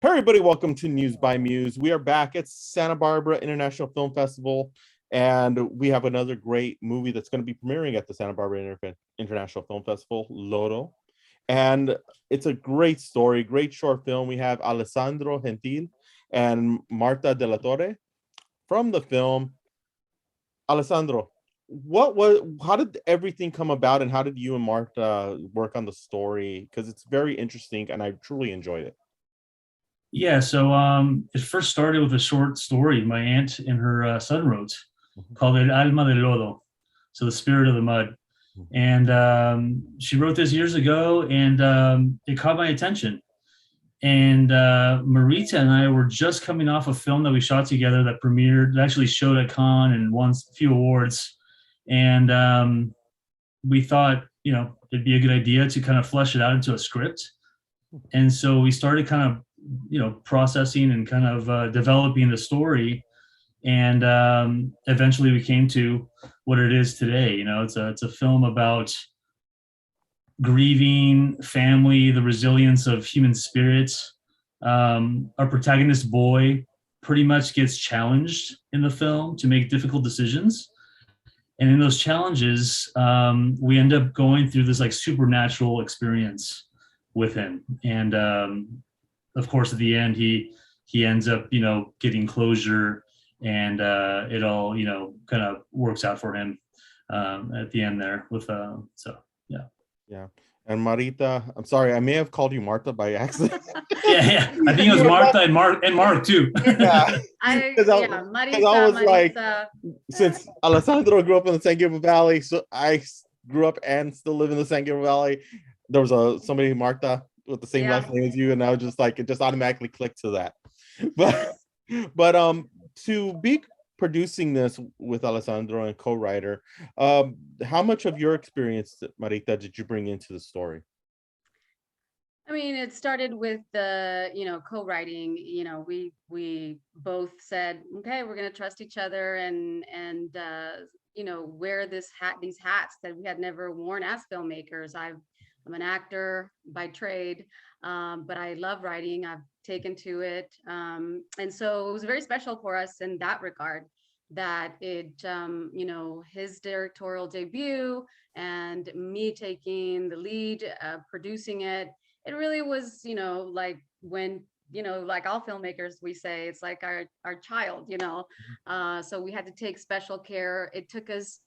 Hey everybody, welcome to Muse by Muse. We are back at Santa Barbara International Film Festival, and we have another great movie that's going to be premiering at the Santa Barbara International Film Festival, LODO. And it's a great story, great short film. We have Alessandro Gentile and Marta de la Torre from the film. Alessandro, how did everything come about, and how did you and Marta work on the story? Because it's very interesting and I truly enjoyed it. Yeah, so it first started with a short story my aunt and her son wrote called El Alma del Lodo, so the spirit of the mud. And she wrote this years ago, and it caught my attention. And Marita and I were just coming off a film that we shot together that premiered, that actually showed at Cannes and won a few awards. And we thought, it'd be a good idea to kind of flesh it out into a script. And so we started kind of processing and kind of developing the story, and eventually we came to what it is today. It's a film about grieving, family, the resilience of human spirits. Our protagonist boy pretty much gets challenged in the film to make difficult decisions, and in those challenges we end up going through this like supernatural experience with him. And of course, at the end, he ends up, getting closure, and it all, kind of works out for him at the end there. Yeah. Yeah. And Marita, I'm sorry, I may have called you Marta by accident. yeah. I think it was Martha and Mark too. Yeah. Marita, I was like, Marita. since Alessandro grew up in the San Gabriel Valley, so I grew up and still live in the San Gabriel Valley. There was somebody, Marta, with the same last name as you, and I was just like, it just automatically clicked to that. But to be producing this with Alessandro and co-writer, how much of your experience, Marita, did you bring into the story? I mean, it started with the, co-writing. We both said, okay, we're going to trust each other and wear these hats that we had never worn as filmmakers. I'm an actor by trade, but I love writing. I've taken to it. And so it was very special for us in that regard, that it, his directorial debut and me taking the lead, producing it. It really was, like when, like all filmmakers, we say it's like our child, so we had to take special care. It took us,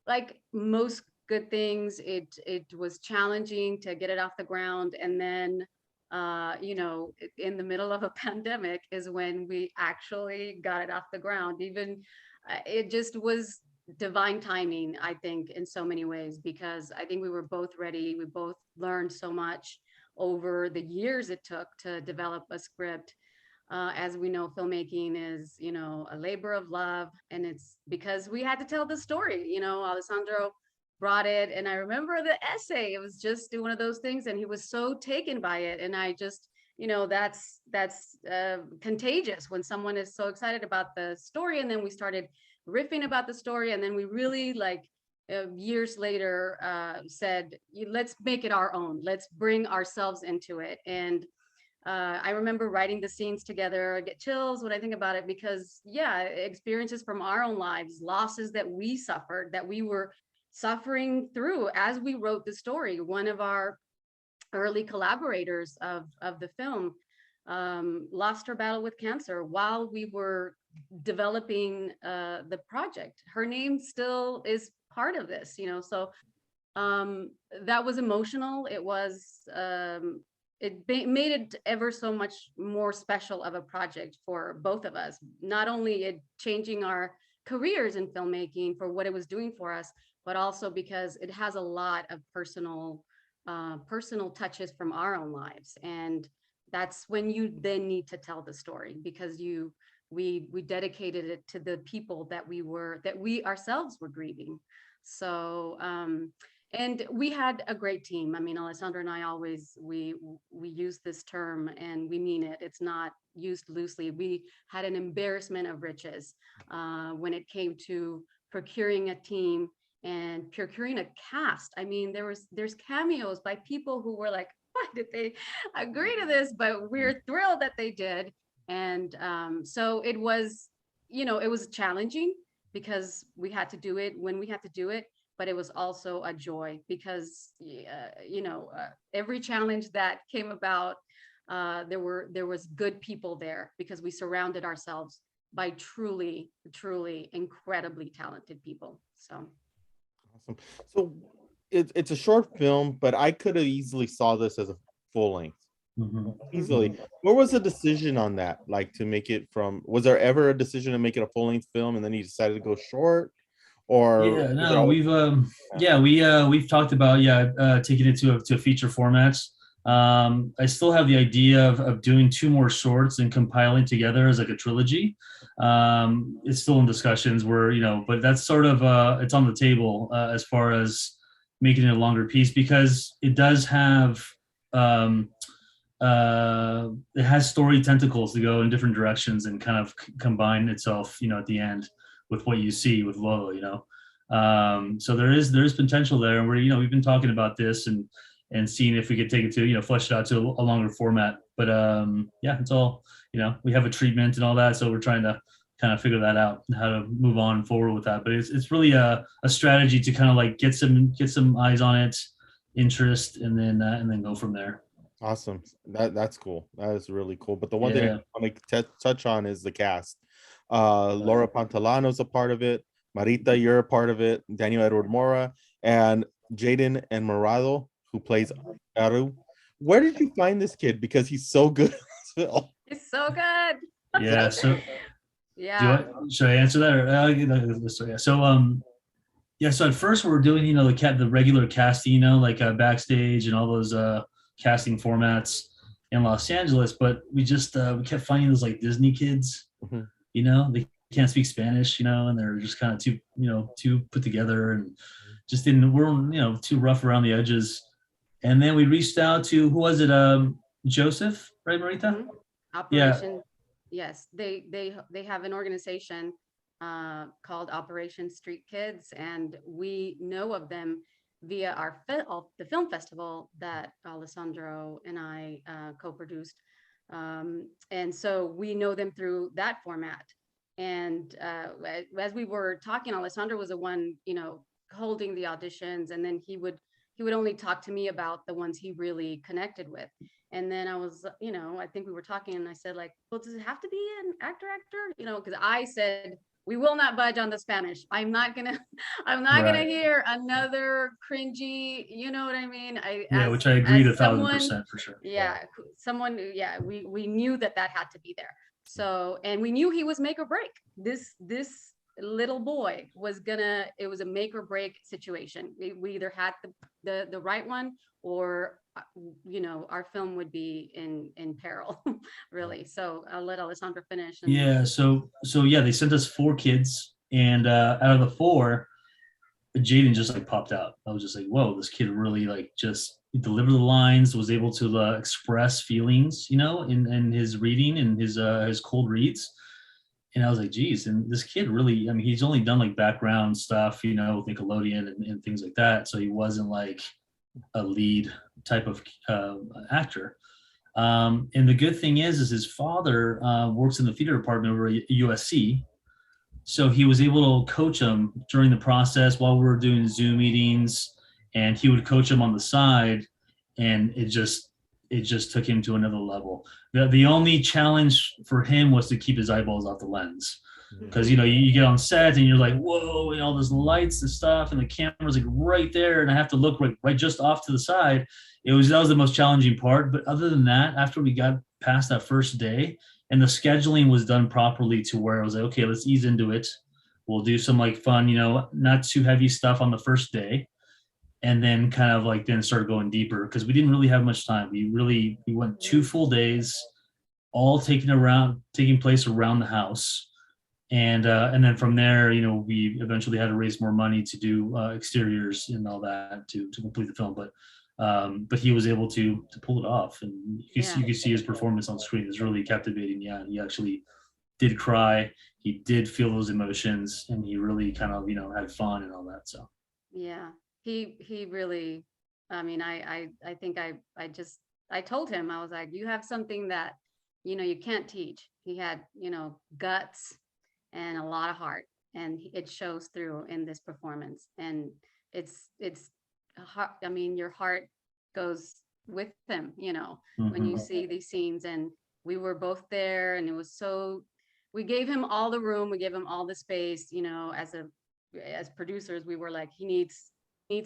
like most good things, it was challenging to get it off the ground. And then in the middle of a pandemic is when we actually got it off the ground. Even it just was divine timing, I think, in so many ways, because I think we were both ready. We both learned so much over the years it took to develop a script. As we know, filmmaking is, a labor of love, and it's because we had to tell the story. Alessandro brought it, and I remember the essay. It was just one of those things, and he was so taken by it. And I just, that's contagious when someone is so excited about the story. And then we started riffing about the story, and then we really, like, years later said, let's make it our own. Let's bring ourselves into it. And I remember writing the scenes together. I get chills when I think about it, because experiences from our own lives, losses that we suffered, that we were suffering through as we wrote the story. One of our early collaborators of the film lost her battle with cancer while we were developing the project. Her name still is part of this, so that was emotional. It was it made it ever so much more special of a project for both of us. Not only it changing our careers in filmmaking for what it was doing for us, but also because it has a lot of personal touches from our own lives. And that's when you then need to tell the story, because we dedicated it to the people that we ourselves were grieving. So and we had a great team. I mean, Alessandro and I always, we use this term and we mean it. It's not used loosely. We had an embarrassment of riches when it came to procuring a team and procuring a cast. I mean, there's cameos by people who were like, why did they agree to this? But we're thrilled that they did. And so it was, it was challenging because we had to do it when we had to do it, but it was also a joy because, every challenge that came about, there was good people there because we surrounded ourselves by truly, truly incredibly talented people. So Awesome. So it's a short film, but I could have easily saw this as a full length. Easily. What was the decision on that? Like to make it was there ever a decision to make it a full length film and then you decided to go short? Or Yeah, no, we've talked about taking it to a feature format. I still have the idea of doing 2 more shorts and compiling together as like a trilogy. It's still in discussions where, but that's sort of it's on the table as far as making it a longer piece because it does have it has story tentacles to go in different directions and kind of combine itself, at the end with what you see with LODO, so there is potential there, and we've been talking about this and seeing if we could take it to, flesh it out to a longer format. But it's all, we have a treatment and all that, so we're trying to kind of figure that out and how to move on forward with that. But it's really a strategy to kind of like get some eyes on it, interest, and then go from there. Awesome. That's cool. That is really cool. But the one thing I want to touch on is the cast. Laura Pantalano's a part of it. Marita, you're a part of it. Daniel Edward Mora and Jaden and Marado, who plays Aru. Where did you find this kid? Because he's so good. It's so good. Yeah. So yeah. Should I answer that? So at first we were doing, the regular casting, like backstage and all those casting formats in Los Angeles, but we just we kept finding those like Disney kids, they can't speak Spanish, and they're just kind of too put together and just we're too rough around the edges. And then we reached out to, who was it? Joseph, right, Marita? Operation. Yes, they have an organization called Operation Street Kids, and we know of them via the film festival that Alessandro and I co-produced. And so we know them through that format. And as we were talking, Alessandro was the one, holding the auditions, and then he would only talk to me about the ones he really connected with. And then I was, I think we were talking, and I said, like, well, does it have to be an actor? Because I said, we will not budge on the Spanish. I'm not gonna hear another cringy, you know what I mean? Which I agree 1,000% for sure. We knew that had to be there. So, and we knew he was make or break. This little boy it was a make or break situation. We either had the right one, or our film would be in peril, really. So I'll let Alessandro finish. So they sent us 4 kids, and out of the 4, Jaden just like popped out. I was just like, whoa, this kid really like just delivered the lines, was able to express feelings, in his reading and his cold reads. And I was like, geez, and this kid really, I mean, he's only done like background stuff, with Nickelodeon and things like that. So he wasn't like a lead type of actor. And the good thing is his father works in the theater department over at USC. So he was able to coach him during the process while we were doing Zoom meetings, and he would coach him on the side. And it just took him to another level. The only challenge for him was to keep his eyeballs off the lens. Because, you get on set and you're like, whoa, and all those lights and stuff, and the camera's like right there, and I have to look right just off to the side. That was the most challenging part. But other than that, after we got past that first day and the scheduling was done properly to where I was like, okay, let's ease into it. We'll do some like fun, not too heavy stuff on the first day. And then kind of like then start going deeper, because we didn't really have much time. We went 2 full days, all taking place around the house. And then from there, we eventually had to raise more money to do exteriors and all that to complete the film. But he was able to pull it off, and you can see his performance on screen is really captivating. Yeah, he actually did cry. He did feel those emotions, and he really kind of had fun and all that. So yeah, he really. I mean, I think I just I told him, I was like, you have something that, you can't teach. He had, guts and a lot of heart, and it shows through in this performance. And it's I mean, your heart goes with him, when you see these scenes. And we were both there, and it was so, we gave him all the room, we gave him all the space, as producers, we were like, he needs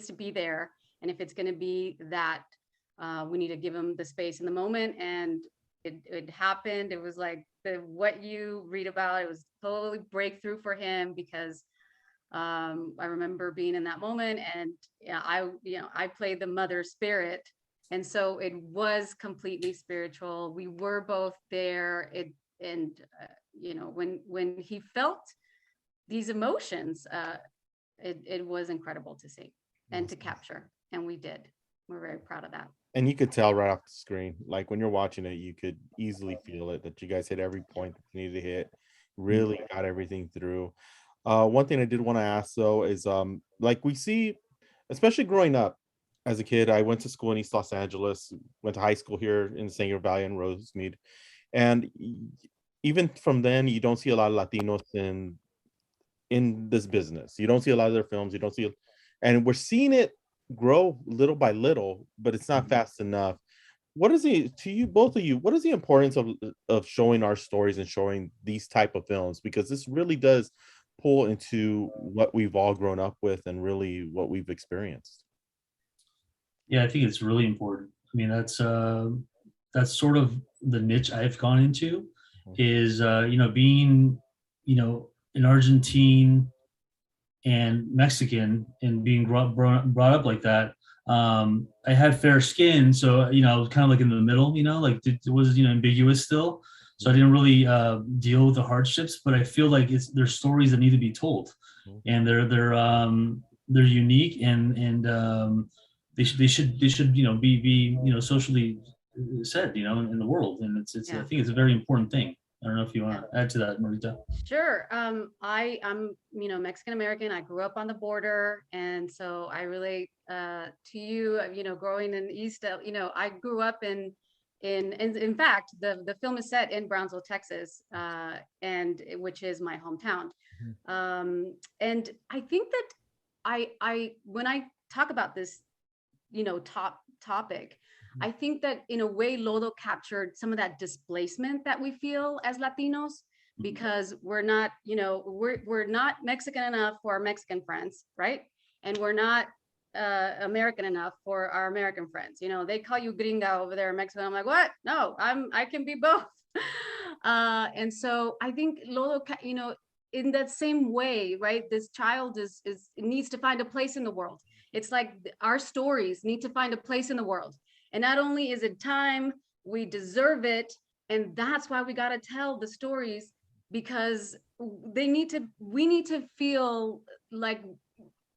to be there. And if it's going to be that, we need to give him the space in the moment. And it happened. It was like what you read about, it was totally breakthrough for him, because I remember being in that moment, and I played the mother spirit. And so it was completely spiritual. We were both there. When he felt these emotions, it was incredible to see and to capture. And we did. We're very proud of that. And you could tell right off the screen, like when you're watching it, you could easily feel it, that you guys hit every point that you needed to hit, really got everything through. One thing I did want to ask though is, like we see, especially growing up as a kid, I went to school in East Los Angeles, went to high school here in San Valley and Rosemead. And even from then, you don't see a lot of Latinos in this business. You don't see a lot of their films. You don't see, and we're seeing it grow little by little, but it's not fast enough. What is it to you, both of you? What is the importance of showing our stories and showing these type of films? Because this really does pull into what we've all grown up with and really what we've experienced. Yeah, I think it's really important. I mean, that's sort of the niche I've gone into, is being an Argentine and Mexican, and being brought up like that. I had fair skin, so I was kind of like in the middle, like it was ambiguous still. So I didn't really deal with the hardships, but I feel like there's stories that need to be told, and they're unique, and they should be socially said, in the world. And it's I think it's a very important thing. I don't know if you want to add to that, Marita. Sure. I'm Mexican American. I grew up on the border, and so I relate to you. Growing in the East, I grew up in fact, the film is set in Brownsville, Texas, and which is my hometown. And I think that I when I talk about this, topic, I think that in a way, LODO captured some of that displacement that we feel as Latinos, because we're not, we're not Mexican enough for our Mexican friends, right? And we're not American enough for our American friends. They call you gringa over there in Mexico. I'm like, what? No, I can be both. And so I think LODO, in that same way, right? This child needs to find a place in the world. It's like our stories need to find a place in the world. And not only is it time, we deserve it. And that's why we got to tell the stories, because we need to feel like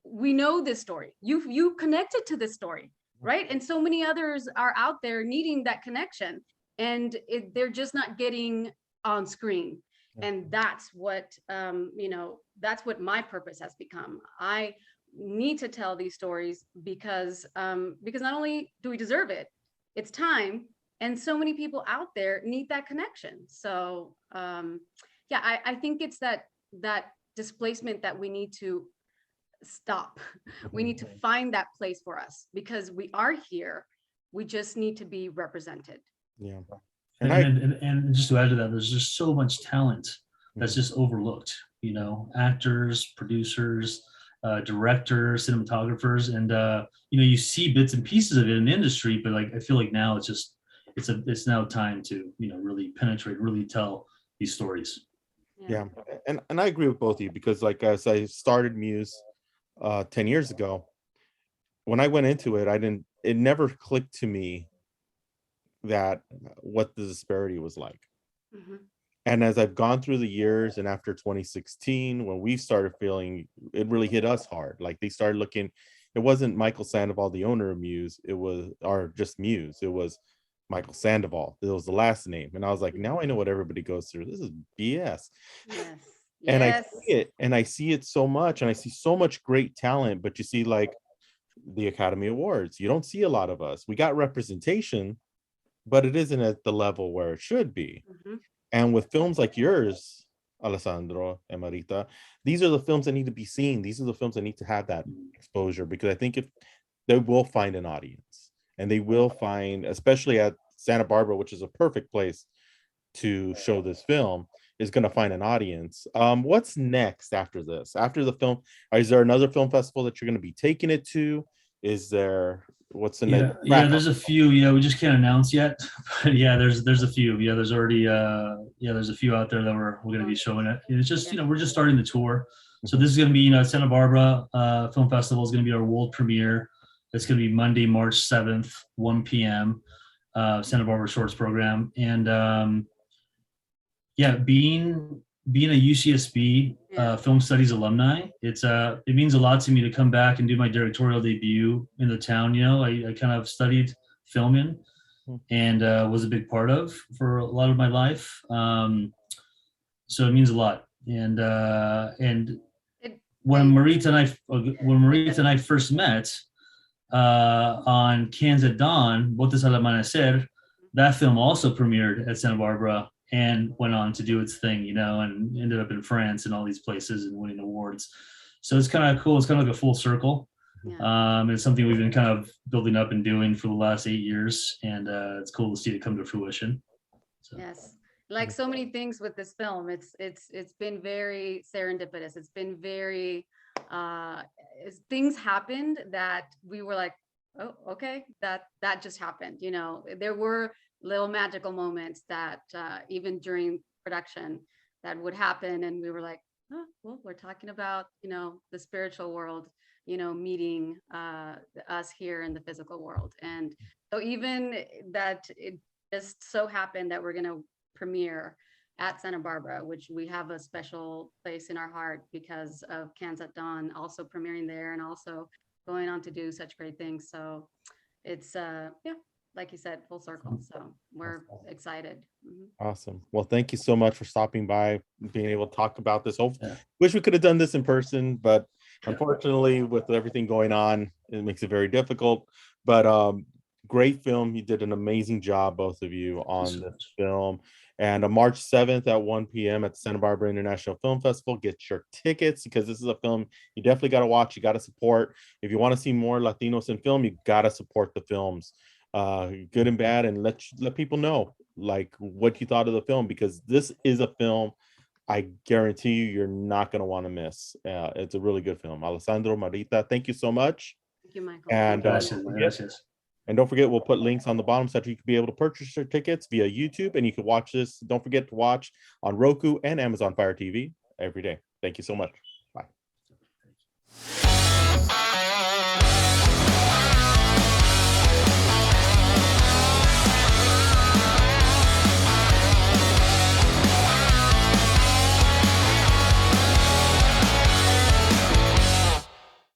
we know this story. You connected to this story, right? And so many others are out there needing that connection, and they're just not getting on screen. And that's what, that's what my purpose has become. I need to tell these stories because not only do we deserve it, it's time, and so many people out there need that connection. So I think it's that displacement that we need to stop. We need to find that place for us, because we are here. We just need to be represented. Yeah. And just to add to that, there's just so much talent that's just overlooked, actors, producers, directors, cinematographers, and you see bits and pieces of it in the industry, but like I feel like now it's now time to really penetrate, really tell these stories. Yeah. And I agree with both of you, because like as I started MUSE 10 years ago, when I went into it, it never clicked to me that what the disparity was like. And as I've gone through the years, and after 2016, when we started feeling it really hit us hard, like they started looking, it wasn't Michael Sandoval, the owner of MUSE, it was, or just MUSE, it was Michael Sandoval. It was the last name. And I was like, now I know what everybody goes through. This is BS. Yes. And I see it, and I see it so much, and I see so much great talent, but you see like the Academy Awards, you don't see a lot of us. We got representation, but it isn't at the level where it should be. Mhm. And with films like yours, Alessandro and Marita, these are the films that need to be seen. These are the films that need to have that exposure, because I think if they will find an audience, and they will find, especially at Santa Barbara, which is a perfect place to show this film, is going to find an audience. What's next after this? After the film, is there another film festival that you're going to be taking it to? Is there, what's the next? Yeah, there's a few. Yeah, we just can't announce yet, but yeah, there's a few. Yeah, there's already there's a few out there that we're going to be showing it. It's just we're just starting the tour, so this is going to be Santa Barbara Film Festival is going to be our world premiere. It's going to be Monday, March 7th, 1 p.m. Santa Barbara Shorts program, and being a UCSB film studies alumni, it means a lot to me to come back and do my directorial debut in the town. I kind of studied filming and was a big part of for a lot of my life. So it means a lot. And when Marita and I first met on Cans at Dawn, Botes al Amanecer, that film also premiered at Santa Barbara and went on to do its thing, and ended up in France and all these places and winning awards. So it's kind of cool. It's kind of like a full circle. Yeah. It's something we've been kind of building up and doing for the last 8 years, and it's cool to see it come to fruition. So. Yes, like so many things with this film, it's been very serendipitous. It's been very things happened that we were like, oh, okay, that just happened. There were little magical moments that even during production that would happen, and we were like, oh, well, we're talking about the spiritual world meeting us here in the physical world. And so even that, it just so happened that we're going to premiere at Santa Barbara, which we have a special place in our heart because of Cans at Dawn also premiering there and also going on to do such great things. So it's like you said, full circle. So we're excited. Awesome. Well, thank you so much for stopping by, being able to talk about this. Wish we could have done this in person, but unfortunately, with everything going on, it makes it very difficult. But great film. You did an amazing job, both of you, on this film. And on March 7th at 1 p.m. at the Santa Barbara International Film Festival, get your tickets, because this is a film you definitely got to watch. You got to support. If you want to see more Latinos in film, you got to support the films, good and bad, and let people know like what you thought of the film, because this is a film I guarantee you're not going to want to miss. It's a really good film. Alessandro, Marita, thank you so much. Thank you, Michael. And gracias. And don't forget, we'll put links on the bottom so that you can be able to purchase your tickets via YouTube, and you can watch this. Don't forget to watch on Roku and Amazon Fire TV every day. Thank you so much. Bye.